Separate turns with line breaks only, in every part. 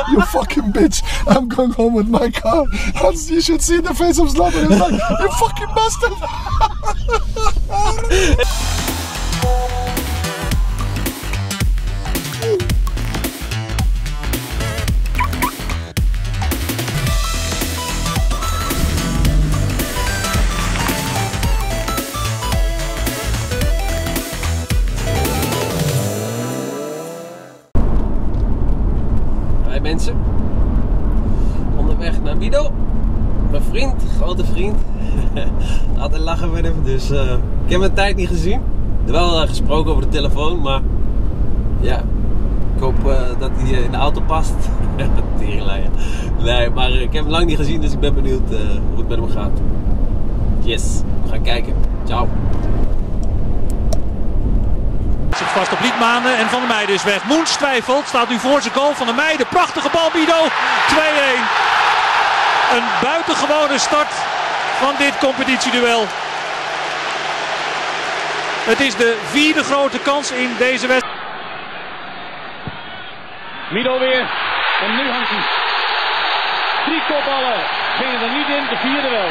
You fucking bitch. I'm going home with my car. And you should see the face of Zlatan. He's like, you fucking bastard.
Mensen, onderweg naar Mido, mijn vriend, grote vriend. Altijd lachen met hem, dus ik heb hem een tijd niet gezien. Wel gesproken over de telefoon, maar ja, ik hoop dat hij in de auto past. Teringleier. Nee, maar ik heb hem lang niet gezien, dus ik ben benieuwd hoe het met hem gaat. Yes, we gaan kijken. Ciao.
Zit vast op Liedmanen en Van der Meijde is weg. Moens twijfelt, staat nu voor zijn goal. Van der Meijde, prachtige bal, Mido, 2-1. Een buitengewone start van dit competitieduel. Het is de vierde grote kans in deze wedstrijd.
Mido weer, en nu hangt hij. 3 kopballen, gingen er niet in, de vierde wel.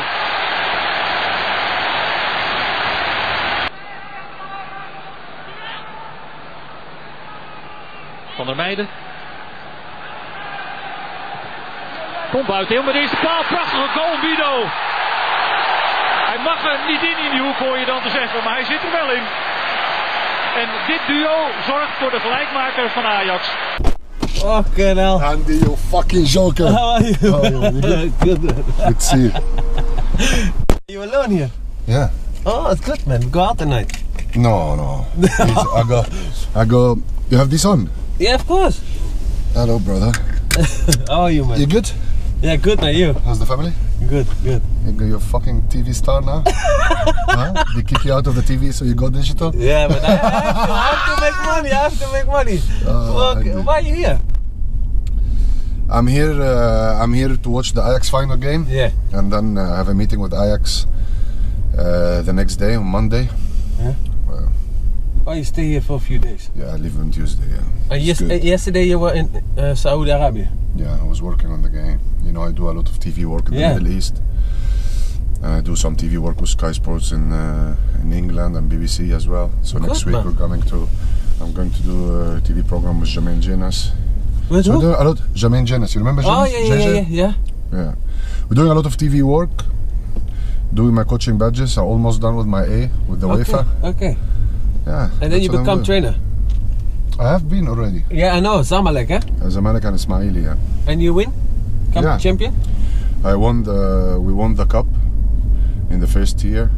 Van der Meijde. Komt buiten, helemaal de eerste paal. Prachtige goal, Mido. Hij mag er niet in die hoek, hoor je dan te zeggen, maar hij zit er wel in. En dit duo zorgt voor de gelijkmaker van Ajax.
Okay, now.
Andy, you fucking joker.
How are you?
How are you?
Good.
Good to see you.
You alone here?
Yeah.
Oh, it's good, man. We go out tonight.
No. I go. You have this on?
Yeah, of course.
Hello, brother.
How are you, man?
You good?
Yeah, good, man. You?
How's the family?
Good.
You're a fucking TV star now? Huh? They kick you out of the TV so you go digital?
Yeah, but I have to make money. I have to make money. Why are you here?
I'm here to watch the Ajax final game.
Yeah.
And then have a meeting with Ajax the next day on Monday.
Yeah. Oh, you stay here for a few days?
Yeah, I leave on Tuesday, yeah.
Yesterday you were in Saudi Arabia?
Yeah, I was working on the game. You know, I do a lot of TV work in the Middle East. And I do some TV work with Sky Sports in England and BBC as well. So next week I'm going to do a TV program with Jermaine Jenas.
With who?
A lot. Jermaine Jenas, you remember Jenas?
Oh, yeah.
Yeah. We're doing a lot of TV work. Doing my coaching badges. I'm almost done with my A with the UEFA.
Okay.
Yeah.
And then you become trainer?
I have been already.
Yeah, I know. Zamalek, eh?
Al-Zamalek and Ismaili, yeah.
And you win? Champion?
We won the cup in the first year.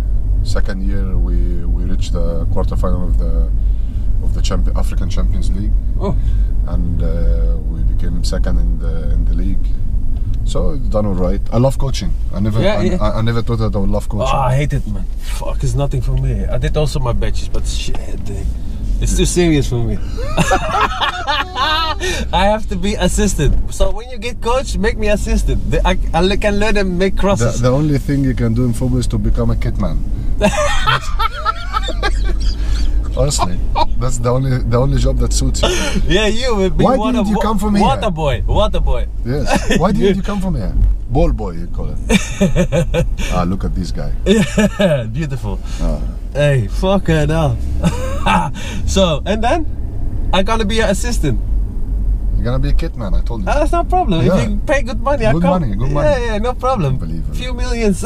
Second year we reached the quarterfinal of the African Champions League.
Oh.
And we became second in the league. So it's done alright. I love coaching. I never thought that I would love coaching.
Oh, I hate it, man. Fuck, it's nothing for me. I did also my badges, but shit, it's too serious for me. I have to be assistant. So when you get coach, make me assistant. I can learn and make crosses.
The only thing you can do in football is to become a kit man. Honestly, that's the only job that suits you.
Yeah, you will be.
Why didn't you come from here?
Water boy.
Yes. Why didn't you come from here? Ball boy, you call it. Look at this guy.
Yeah, beautiful. Hey, fuck it up. So, and then I'm gonna be an assistant.
You're gonna be a kit man, I told you.
That's no problem.
Yeah.
If you pay good money, I come.
Good money.
Yeah, no problem.
Unbelievable.
Few millions.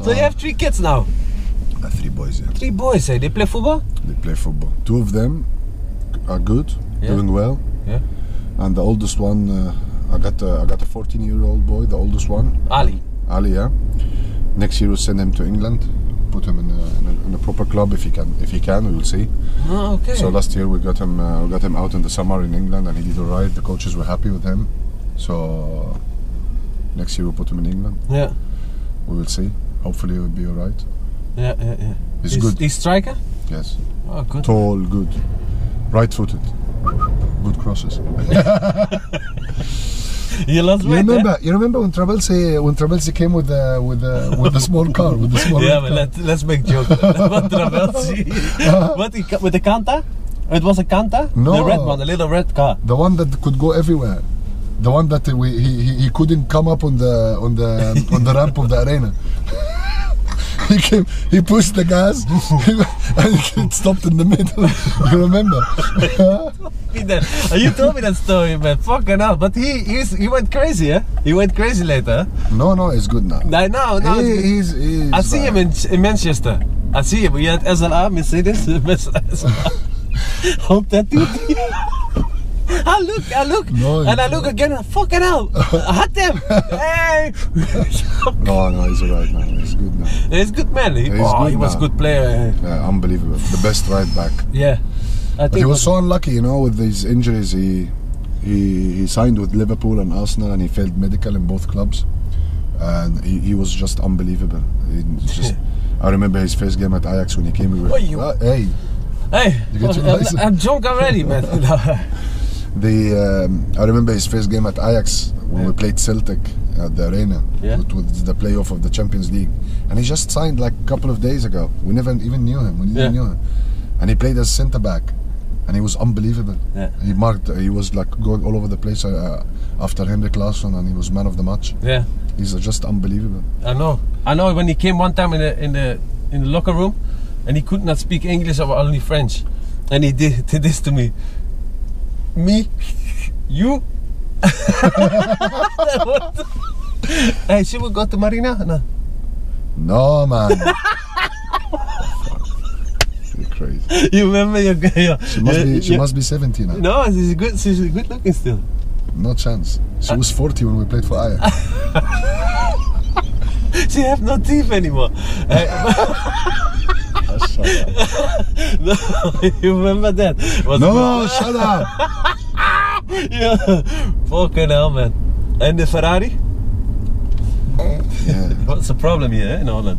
So you have 3 kids now?
3 boys, yeah.
3 boys, eh? They play football?
They play football. 2 of them are good, doing well.
Yeah.
And the oldest one, I got a 14-year-old boy, the oldest one.
Ali,
yeah. Next year we'll send him to England, put him in a proper club if he can. We will see.
Oh, okay.
So last year we got him out in the summer in England, and he did alright. The coaches were happy with him. So next year we'll put him in England.
Yeah.
We will see. Hopefully it will be alright.
Yeah.
He's good.
He's striker?
Yes.
Oh, good.
Tall, good. Right-footed. Good crosses.
You
remember when Travelsi came with the small car,
Yeah, but let's make joke. What Travelsi? What with the Kanta? It was a Kanta?
No.
The red one, the little red car.
The one that could go everywhere. The one that he couldn't come up on the ramp of the arena. He pushed the gas and it stopped in the middle. You remember?
You told me that story, man. Fucking hell. But he went crazy, eh? He went crazy later.
No, he's good now.
No.
He's
I see him in Manchester. I see him. He had SLA, Mercedes. Hope that dude. I look.
No,
and I look again. Fucking hell. I had them. Hey.
No, he's alright now. He's good now.
He's good, man. He was a good player.
Yeah, unbelievable. The best right back.
Yeah.
But he was so unlucky, you know, with these injuries. He signed with Liverpool and Arsenal, and he failed medical in both clubs. And he was just unbelievable. I remember his first game at Ajax when he came with. Hey,
I'm drunk already, man.
I remember his first game at Ajax when we played Celtic at the arena with the playoff of the Champions League, and he just signed like a couple of days ago. We never even knew him. And he played as centre back, and he was unbelievable. Yeah. He was like going all over the place after Henrik Larsson, and he was man of the match. Yeah, he's just unbelievable. I know. When he came one time in the locker room, and he could not speak English or only French, and he did this to me. Me, you. Hey, should we go to Marina? No, man. You're crazy. You remember your girl? She must be 70 now. No, she's good looking still. No chance. She was 40 when we played for Ajax. She have no teeth anymore. Shut up. No, you remember that? No, shut up. Yeah, fucking hell, man. And the Ferrari? Yeah. What's the problem here, in Holland?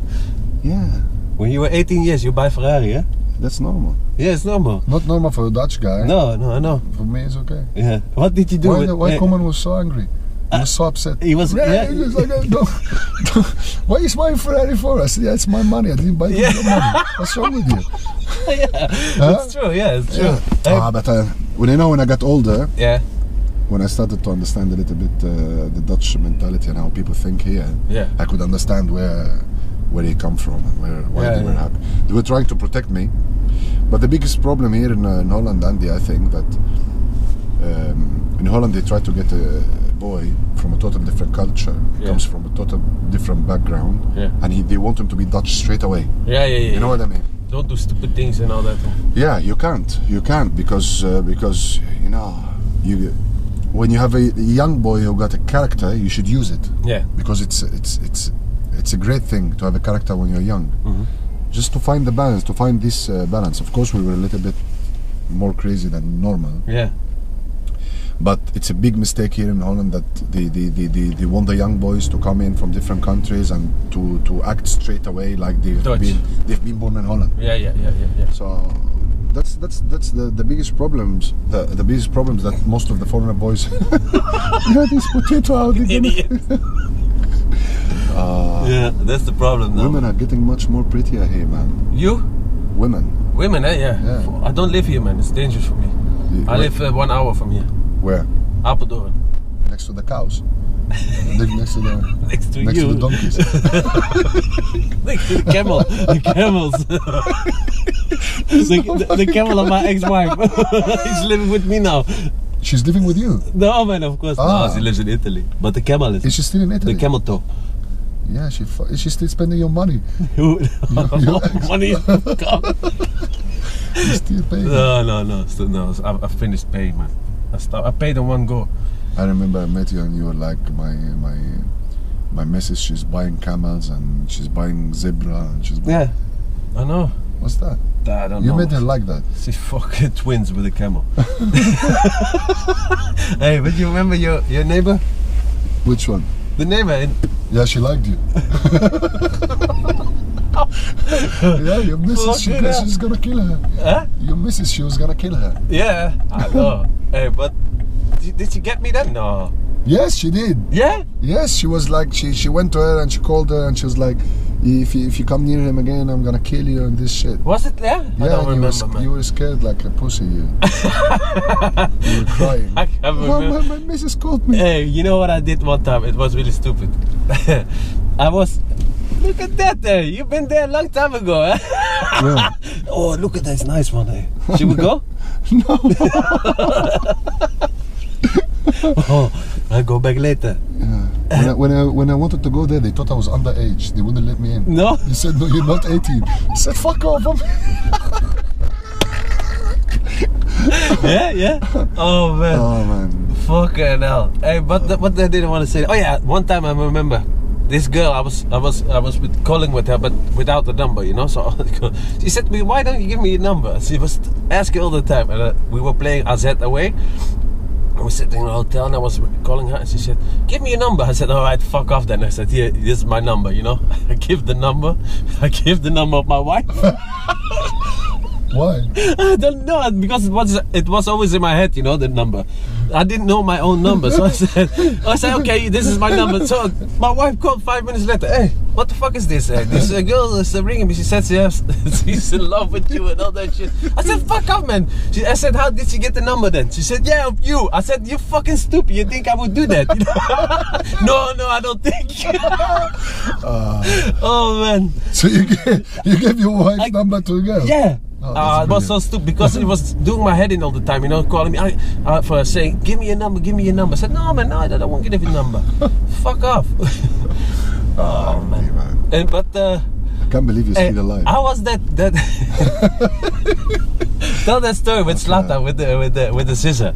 Yeah. When you were 18 years, you buy Ferrari, eh? That's normal. Yeah, it's normal. Not normal for a Dutch guy. No, I know. For me, it's okay. Yeah. What did you do? Why Koeman was so angry? He was so upset. He was. Yeah. He was like, why is my Ferrari for? I said, yeah, it's my money. I didn't buy it with your money. What's wrong with you? Yeah, that's true. Yeah, it's true. Yeah. But when I got older, when I started to understand a little bit the Dutch mentality and how people think here, I could understand where they come from and why they were happy. They were trying to protect me, but the biggest problem here in Holland, Andy, I think that in Holland they try to get a boy from a total different culture, comes from a total different background, and they want him to be Dutch straight away. You know what I mean? Don't do stupid things and all that. Yeah, you can't because you know, when you have a young boy who got a character, you should use it. Yeah. Because it's a great thing to have a character when you're young. Just to find the balance, to find this balance. Of course, we were a little bit more crazy than normal. Yeah. But it's a big mistake here in Holland that they want the young boys to come in from different countries and to act straight away like they've been born in Holland. Yeah. So that's the biggest problems. The biggest problems that most of the foreigner boys. Yeah, this potato out again. Yeah, that's the problem now. Women are getting much more prettier here, man. You? Women, eh? Yeah. I don't live here, man. It's dangerous for me. I live 1 hour from here. Where? Apeldoorn. Next to the cows. Next to the donkeys. Next to the camel. The camels. the camel of my ex-wife. She's living with me now. She's living with you? No, man, of course. No, she lives in Italy. But the camel is. Is she still in Italy? The camel toe. Yeah, is she still spending your money? Money? You still paying? No. I finished paying, man. I paid in one go. I remember I met you and you were like my missus. She's buying camels and she's buying zebra and she's buying... Yeah, I know. What's that? I don't know. You made her like that. She's fucking twins with a camel. Hey, but you remember your neighbor? Which one? The neighbor. Yeah, she liked you. Yeah, your missus, she's gonna kill her. Huh? Your missus, she was gonna kill her. Yeah, I know. Hey, but did she get me then? No. Yes, she did. Yeah? Yes, she was like, she went to her and she called her and she was like, if you come near him again, I'm gonna kill you and this shit.
Was it there?
Yeah,
I don't remember, man.
You were scared like a pussy. You were crying.
I can't remember.
My missus called me.
Hey, you know what I did one time? It was really stupid. Look at that there. You've been there a long time ago, eh?
Yeah.
Oh, look at that. It's nice one, eh? Should we go?
No.
Oh, I'll go back later.
Yeah. When I wanted to go there, they thought I was underage. They wouldn't let me in.
No?
They said, no, you're not 18. I said, fuck off.
Yeah? Oh, man.
Oh, man.
Fucking hell. Hey, what I didn't want to say. Oh, yeah. One time I remember. This girl, I was calling with her, but without the number, you know. So she said to me, "Why don't you give me your number?" She was asking all the time, and we were playing AZ away. I was sitting in a hotel, and I was calling her, and she said, "Give me your number." I said, "All right, fuck off then." I said, "Here, this is my number, you know." I give the number of my wife.
Why?
I don't know, because it was always in my head, you know, the number. I didn't know my own number, so I said, okay, this is my number. So my wife called 5 minutes later. Hey, what the fuck is this? This girl is ringing me. She said she's in love with you and all that shit. I said, fuck off, man. I said, how did she get the number then? She said, yeah, of you. I said, you fucking stupid. You think I would do that? No, I don't think. Oh, man.
So you gave your wife's number to a girl?
Yeah.
Oh,
it was so stupid because it was doing my head in all the time, you know, calling me for saying, give me your number. I said, no, man, no, I don't want to give you a number. Fuck off. Oh, man.
I can't believe you're still alive.
How was that? Tell that story with Zlatan, with the scissor.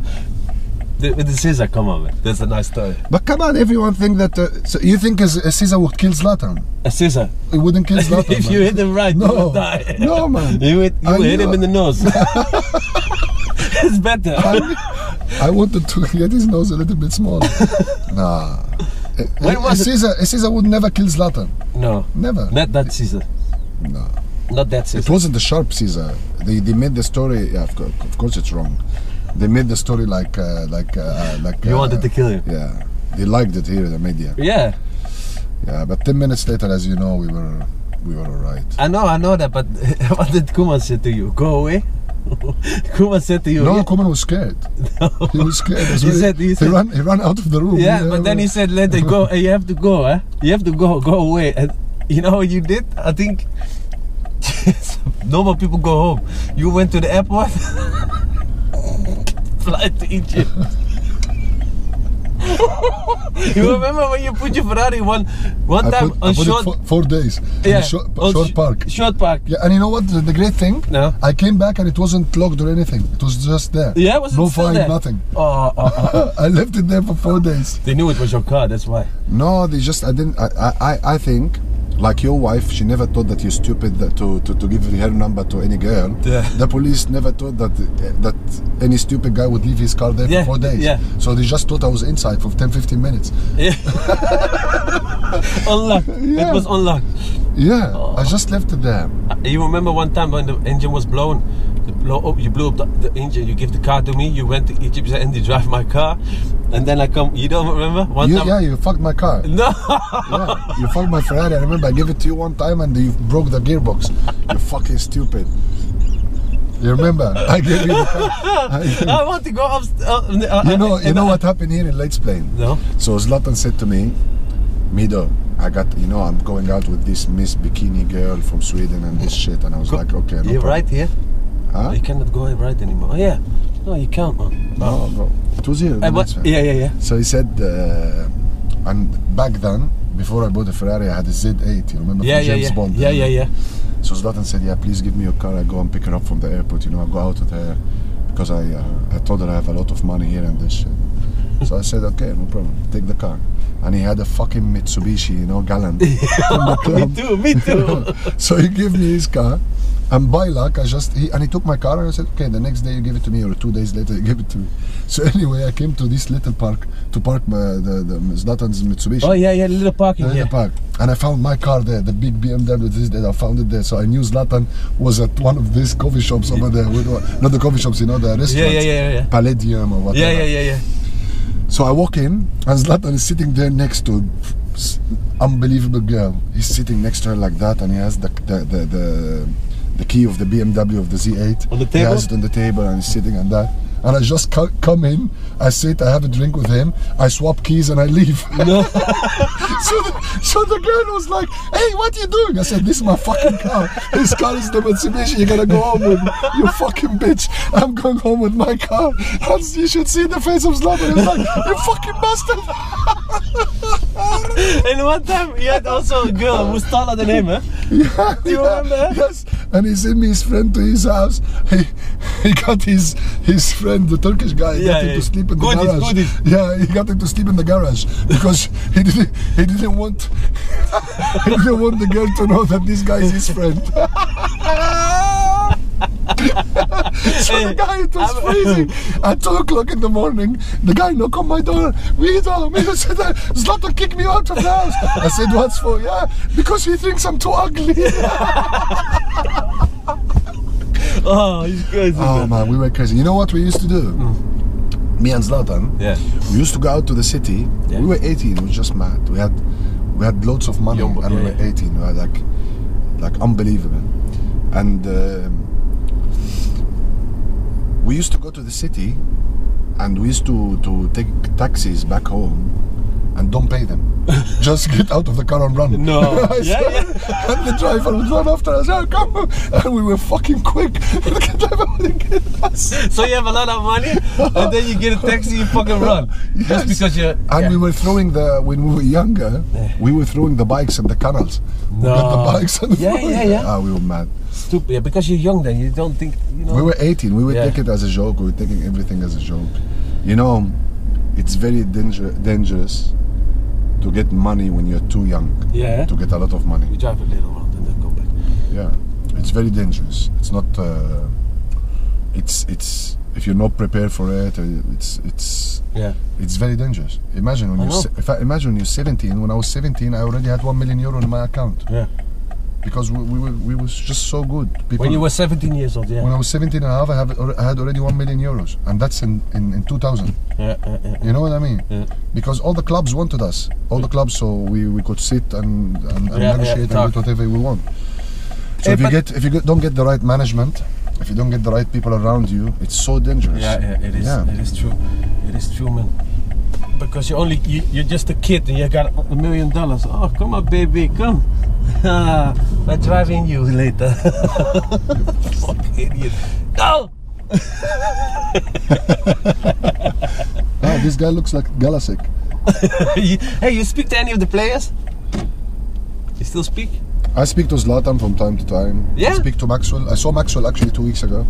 With the scissor, come on, man. That's a nice story.
But come on, everyone think that. So you think a scissor would kill Zlatan?
A scissor?
It wouldn't kill Zlatan.
If you hit him right, you would die.
No, man.
You hit him in the nose. It's better.
I wanted to get his nose a little bit smaller. Nah. A scissor would never kill Zlatan.
No.
Never.
Not that scissor.
No.
Not that scissor.
It wasn't a sharp scissor. They made the story. Yeah, of course it's wrong. They made the story like
you wanted to kill him.
Yeah, they liked it here in the media.
Yeah.
Yeah, but 10 minutes later, as you know, we were alright.
I know that, but what did Koeman say to you? Go away. Koeman said to you.
No,
yeah?
Koeman was scared. No. He was scared.
He
ran out of the room.
Yeah, but then he said, "Let it go. You have to go. Eh? You have to go away." And you know what you did? I think normal people go home. You went to the airport. Fly to Egypt. You remember when you put your Ferrari one time on short?
4 days.
Yeah,
short park.
Short park.
Yeah, and you know what? The great thing?
No.
I came back and it wasn't locked or anything. It was just there.
Yeah, was it
no
still
fine,
there?
nothing.
Oh.
I left it there for 4 days.
They knew it was your car. That's why.
No, they just. I think. Like your wife, she never thought that you're stupid to give her number to any girl.
Yeah.
The police never thought that any stupid guy would leave his car there for 4 days.
Yeah.
So they just thought I was inside for 10-15 minutes.
Yeah. Unlocked.
Yeah.
It was unlocked.
Yeah. Oh. I just left it there.
You remember one time when the engine was blown? You blew up the engine. You give the car to me. You went to Egypt and you drive my car, and then I come. You don't remember?
Yeah, you fucked my car.
No.
Yeah, you fucked my Ferrari. I remember I gave it to you one time and you broke the gearbox. You're fucking stupid. You remember? I gave you the car.
I want to go up.
You know what happened here in Let's Play?
No.
So Zlatan said to me, Mido, I'm going out with this Miss Bikini girl from Sweden and this shit, and I was like, okay, no
You're
problem.
right here?
Huh?
You cannot go right anymore. Oh yeah. No, you can't, man.
No, bro. It was here.
Yeah.
So he said, and back then, before I bought the Ferrari, I had a Z8, you remember? From James Bond.
Yeah.
So Zlatan said, yeah, please give me your car. I go and pick her up from the airport, I go out with her, because I told her I have a lot of money here and this shit. So I said, okay, no problem, take the car. And he had a fucking Mitsubishi, Galant.
Me too.
So he gave me his car, and by luck, he took my car, and I said, okay, the next day you give it to me, or 2 days later you give it to me. So anyway, I came to this little park to park the Zlatan's Mitsubishi.
Oh yeah, little parking here.
Park. And I found my car there, the big BMW, I found it there. So I knew Zlatan was at one of these coffee shops over there. Not the coffee shops, the restaurants.
Yeah.
Palladium or whatever.
Yeah.
So I walk in, and Zlatan is sitting there next to unbelievable girl. He's sitting next to her like that, and he has the key of the BMW of the Z8.
On the table?
He has it on the table, and he's sitting on that. And I just come in, I sit, I have a drink with him, I swap keys and I leave.
No.
so the girl was like, hey, what are you doing? I said, this is my fucking car. This car is the Mitsubishi, you gotta go home with, you fucking bitch. I'm going home with my car. And you should see the face of Zlatan. He's like, you fucking bastard.
And one time he had also a girl who was taller than him, huh?
Yeah,
Do you remember?
Yes, and he sent me his friend to his house. He got his friend, the Turkish guy, got him to sleep in the garage. Yeah, he got him to sleep in the garage because he didn't want the girl to know that this guy is his friend. So the guy, it was freezing. At 2 o'clock in the morning, the guy knocked on my door. Mido said, Zlatan kicked me out of the house. I said, what's for? Yeah, because he thinks I'm too ugly.
Oh, he's crazy.
Oh man, we were crazy. You know what we used to do? Me and Zlatan.
Yeah.
We used to go out to the city.
Yeah.
We were 18. We were just mad. We had loads of money, and we were 18. We were like unbelievable. And we used to go to the city, and we used to take taxis back home, and don't pay them. Just get out of the car and run.
No.
And the driver would run after us. Oh, come on. And we were fucking quick. The driver wouldn't get us.
So you have a lot of money, and then you get a taxi, you fucking run.
Yes.
Just because you're...
And we were throwing when we were younger, we were throwing the bikes in the canals.
No.
We got the bikes on the floor.
Yeah.
Ah, we were mad.
Stupid. Yeah, because you're young then, you don't think, you know.
We were 18. We would take it as a joke. We were taking everything as a joke. You know, it's very dangerous to get money when you're too young.
Yeah.
To get a lot of money.
We drive a little around and then go back.
Yeah, it's very dangerous. It's not. It's if you're not prepared for it, it's very dangerous. Imagine when imagine when you're 17. When I was 17, I already had €1 million in my account. Yeah. Because we was just so good. People,
when you were 17 years old, yeah.
When I was 17 and a half, I had already €1 million, and that's in 2000. Yeah. You know what I mean? Yeah. Because all the clubs wanted us, all the clubs, so we could sit and negotiate and do whatever we want. So if you don't get the right management, if you don't get the right people around you, it's so dangerous.
Yeah, it is. Yeah. It is true. It is true, man. Because you're just a kid and you got $1 million. Oh, come on, baby, come. I'm driving you later. Fuck idiot. No!
Oh, this guy looks like Galasek.
Hey, you speak to any of the players? You still speak?
I speak to Zlatan from time to time.
Yeah?
I speak to Maxwell. I saw Maxwell actually 2 weeks ago.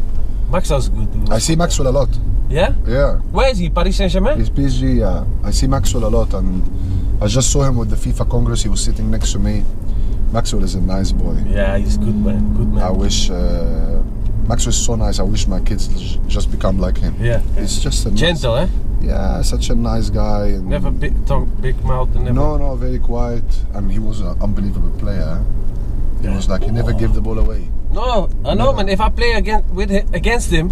Maxwell's good.
I see Maxwell a lot.
Yeah?
Yeah.
Where is he? Paris Saint-Germain?
He's PSG, yeah. I see Maxwell a lot, and I just saw him with the FIFA Congress. He was sitting next to me. Maxwell is a nice boy.
Yeah, he's good, man. Good man.
I wish Maxwell's so nice. I wish my kids just become like him.
Yeah.
He's just a
gentle,
nice, Yeah, such a nice guy. And
never big tongue, big mouth, and never.
No, very quiet. And he was an unbelievable player. He was like he never gave the ball away.
No, I know, man. If I play against him,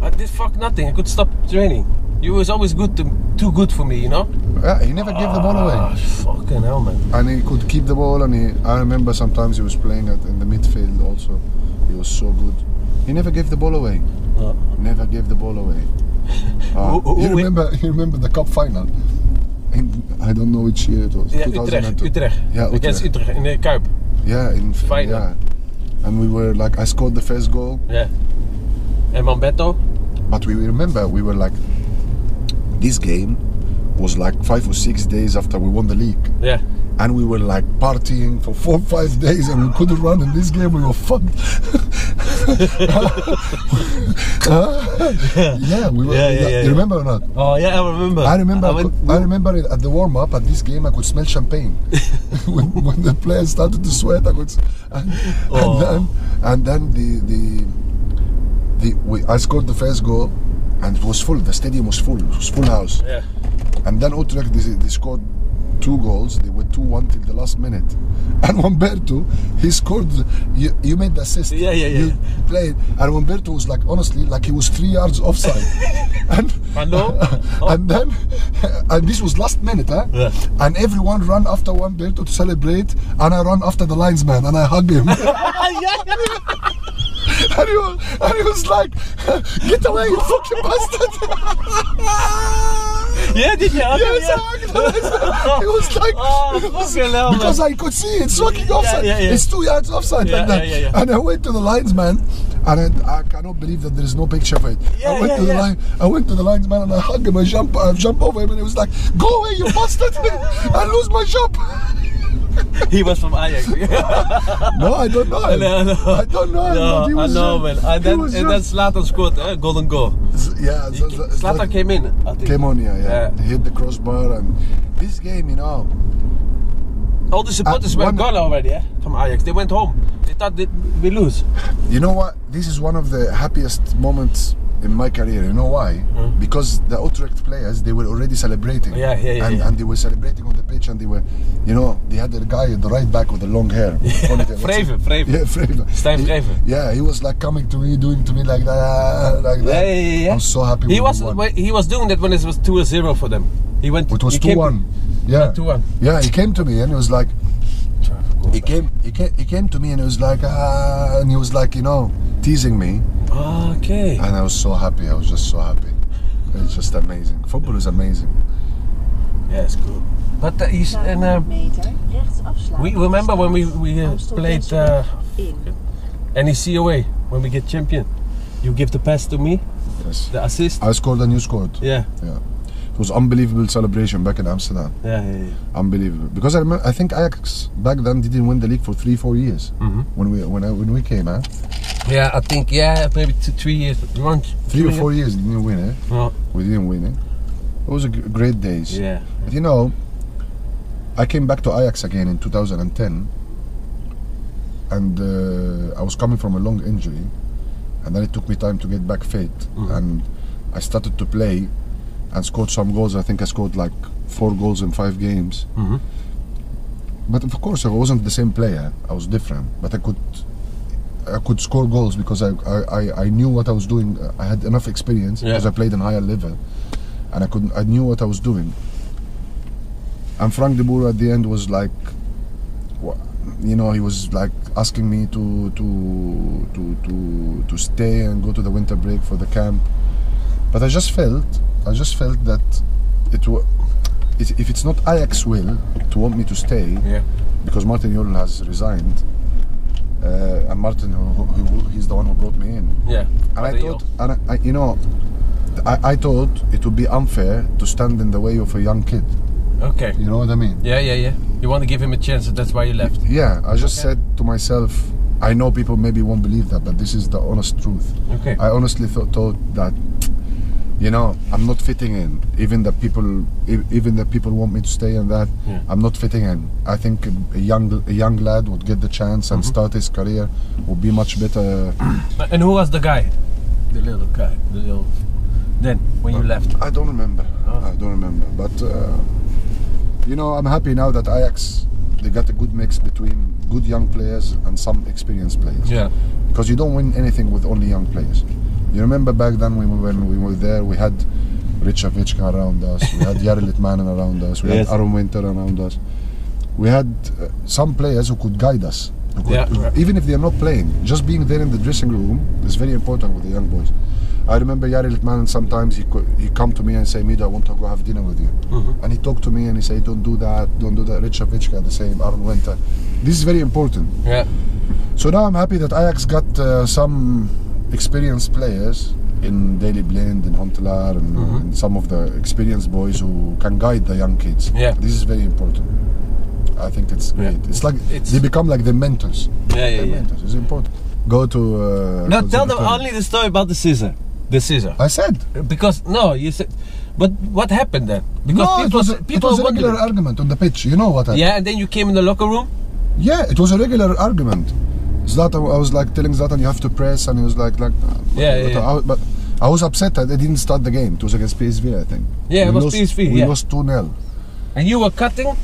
I did fuck nothing. I could stop training. He was always too good for me, you know.
Yeah, he never gave the ball away.
Fucking hell, man.
And he could keep the ball, and I remember sometimes he was playing in the midfield also. He was so good. He never gave the ball away. No. Never gave the ball away. You remember the cup final? I don't know which year it was.
Yeah, Utrecht.
Yeah,
against Utrecht in the Kuip.
Yeah, in
final.
Yeah. And we were like, I scored the first goal.
Yeah. And Mambeto.
But we remember, we were like, this game was like 5 or 6 days after we won the league. Yeah. And we were like partying for 4 or 5 days, and we couldn't run. In this game, we were fucked. Yeah, we were. Yeah. You remember or not?
Oh yeah, I remember.
I remember it at the warm up at this game. I could smell champagne when the players started to sweat. I could, and then I scored the first goal, and it was full. The stadium was full. It was full house. Yeah. And then Utrecht they scored 2 goals. They were 2-1 till the last minute. And Umberto, he scored. You made the assist.
Yeah.
You played, and Umberto was like, honestly, like he was 3 yards offside. And
I know.
And then, and this was last minute, huh?
Yeah.
And everyone ran after Umberto to celebrate, and I ran after the linesman and I hugged him. And he was like, get away, you fucking bastard!
Yeah, did you?
Yes, I hugged the linesman. He was like, because I could see it's fucking offside. It's 2 yards offside. And I went to the linesman, and I cannot believe that there is no picture of it. I went to the linesman and I hugged him. I jump over him, and he was like, go away, you bastard! I lose my job.
He was from Ajax.
No, I don't know. I don't know.
No, I know, man. And then Laat scored, golden goal.
Yeah,
Laat came in, I think.
Came on, yeah. He hit the crossbar, and this game, you know.
All the supporters were gone already, from Ajax. They went home. They thought we lose.
You know what? This is one of the happiest moments in my career. You know why? Because the Utrecht players, they were already celebrating. And they were celebrating on the pitch, and they were, you know, they had the guy at the right back with the long hair.
Vreven.
Yeah, Vreven.
Stijn Vreven.
Yeah, he was like coming to me, doing to me like that,
Yeah.
I was so happy.
He was doing that when it was 2-0 for them. He went.
It was 2-1. Yeah.
2-1.
Yeah, he came to me and he was like, he came to me and he was like, and he was like, you know, teasing me.
Okay.
And I was so happy. I was just so happy. It's just amazing. Football is amazing.
Yeah, it's cool. But we remember when we played NEC away, when we get champion. You give the pass to me.
Yes.
The assist.
I scored and you scored.
Yeah.
It was unbelievable celebration back in Amsterdam.
Yeah.
Unbelievable. Because I think Ajax back then didn't win the league for 3-4 years. When we came, huh?
Yeah, I think maybe 3 years.
3 or 4 years didn't win, eh?
No.
We didn't win, eh? It was great days.
Yeah.
But you know, I came back to Ajax again in 2010, and I was coming from a long injury, and then it took me time to get back fit, and I started to play and scored some goals. I think I scored like 4 goals in 5 games. But of course I wasn't the same player. I was different, but I could score goals because I knew what I was doing. I had enough experience because I played in higher level, and I knew what I was doing. And Frank de Boer at the end was like, you know, he was like asking me to stay and go to the winter break for the camp. But I just felt that if it's not Ajax will to want me to stay, because Martin Jol has resigned, and Martin, he's the one who brought me in. Yeah. And I thought, I thought it would be unfair to stand in the way of a young kid.
Okay.
You know what I mean?
Yeah. You want to give him a chance, and that's why you left.
Yeah. I just said to myself, I know people maybe won't believe that, but this is the honest truth.
Okay.
I honestly thought that, you know, I'm not fitting in. Even the people want me to stay in that. I'm not fitting in. I think a young lad would get the chance and start his career would be much better.
And who was the guy? The little guy. Then when you left?
I don't remember. I don't remember. But you know, I'm happy now that Ajax, they got a good mix between good young players and some experienced players. Yeah. Because you don't win anything with only young players. You remember back then when we were there, we had Richard Vichka around us, we had Jari Litmanen around us, we had Aaron Winter around us. We had some players who could guide us. Even if they're not playing, just being there in the dressing room is very important with the young boys. I remember Jari Litmanen sometimes he come to me and say, Mido, I want to go have dinner with you. And he talked to me and he said, don't do that. Richard Vichka, the same, Aaron Winter. This is very important. Yeah. So now I'm happy that Ajax got some experienced players in Daily Blind and Huntelaar and some of the experienced boys who can guide the young kids. Yeah. This is very important. I think it's great. It's like they become like the mentors. Mentors. It's important. Go to
now tell them only the story about the scissor. The scissor.
I said
because you said. But what happened then? Because
it was a regular argument on the pitch. You know what happened?
Yeah, and then you came in the locker room.
Yeah, it was a regular argument. Zlatan, I was like telling Zlatan you have to press, and he was like but I was upset that they didn't start the game. It was against PSV, I think.
Yeah, it was PSV.
We lost 2-0.
And you were cutting?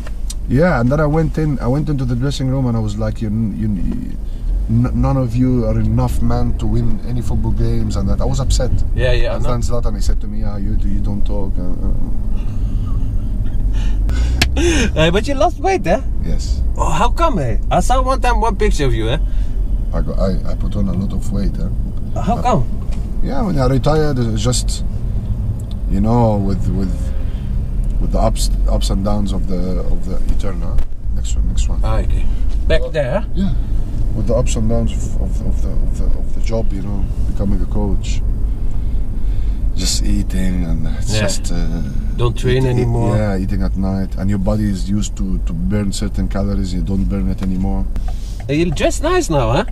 Yeah, and then I went into the dressing room and I was like, none of you are enough men to win any football games, and that I was upset.
Yeah.
And then Zlatan, he said to me, you don't talk.
But you lost weight, eh?
Yes.
Oh, how come, eh? I saw one picture of you, eh?
I put on a lot of weight, eh?
How come?
Yeah, when I retired, it's just, with the ups and downs of the eternal. Next one.
Ah, okay. Back there?
Yeah. With the ups and downs of the job, becoming a coach. Just eating and it's just
don't train anymore.
Yeah, eating at night, and your body is used to burn certain calories. You don't burn it anymore.
You dress nice now, huh?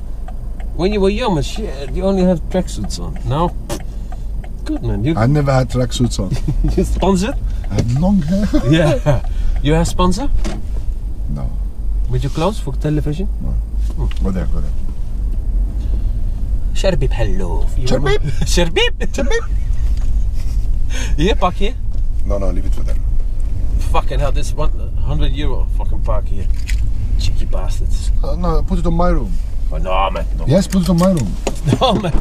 When you were young, shit, you only have tracksuits on. Now, good man.
I never had tracksuits on.
You sponsored?
I had long hair.
Yeah. You have sponsor?
No.
With your clothes for television?
No. Go there.
Sherbib, hello. Sherbib. Hier, pak je.
No, leave it for them.
Fucking hell, this is €100 fucking park here. Cheeky bastards.
No, put it on my room.
Oh, no, man. No.
Yes, put it on my room.
No, man.